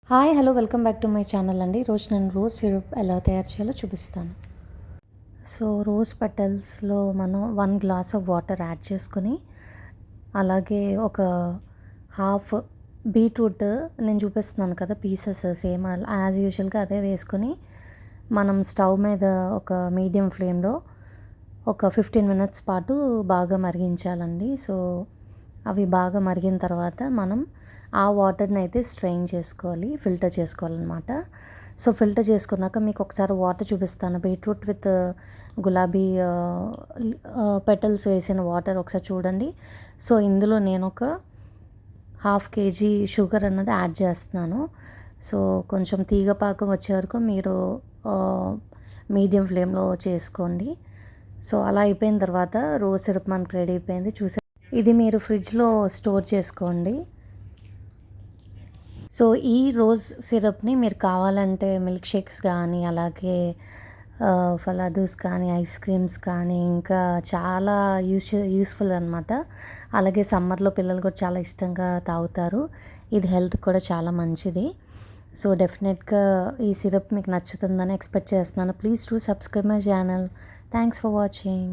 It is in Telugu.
Hi hello welcome back to my channel అండి. ఈరోజు నేను రోజ్ సిరప్ ఎలా తయారు చేయాలో చూపిస్తాను. సో రోజ్ పెటల్స్లో మనం 1 గ్లాస్ ఆఫ్ వాటర్ యాడ్ చేసుకొని, అలాగే ఒక హాఫ్ బీట్రూట్ నేను చూపిస్తున్నాను కదా పీసెస్ సేమ్ యాజ్ యూజువల్గా అదే వేసుకొని మనం స్టవ్ మీద ఒక మీడియం ఫ్లేమ్లో ఒక 15 మినిట్స్ పాటు బాగా మరిగించాలండి. సో అవి బాగా మరిగిన తర్వాత మనం ఆ వాటర్ని అయితే స్ట్రెయిన్ చేసుకోవాలి, ఫిల్టర్ చేసుకోవాలన్నమాట. సో ఫిల్టర్ చేసుకున్నాక మీకు ఒకసారి వాటర్ చూపిస్తాను. బీట్రూట్ విత్ గులాబీ పెటల్స్ వేసిన వాటర్ ఒకసారి చూడండి. సో ఇందులో నేను ఒక హాఫ్ కేజీ షుగర్ అన్నది యాడ్ చేస్తున్నాను. సో కొంచెం తీగపాకం వచ్చే వరకు మీరు మీడియం ఫ్లేమ్లో చేసుకోండి. సో అలా అయిపోయిన తర్వాత రోజ్ సిరప్ మనకు రెడీ అయిపోయింది. ఇది మీరు ఫ్రిడ్జ్లో స్టోర్ చేసుకోండి. సో ఈ రోజ్ సిరప్ని మీరు కావాలంటే మిల్క్ షేక్స్ కానీ, అలాగే ఫలాడూస్ కానీ, ఐస్ క్రీమ్స్ కానీ, ఇంకా చాలా యూస్ఫుల్ అనమాట. అలాగే సమ్మర్లో పిల్లలు కూడా చాలా ఇష్టంగా తాగుతారు. ఇది హెల్త్ కూడా చాలా మంచిది. సో డెఫినెట్గా ఈ సిరప్ మీకు నచ్చుతుందని ఎక్స్పెక్ట్ చేస్తున్నాను. Please to subscribe my channel. Thanks for watching.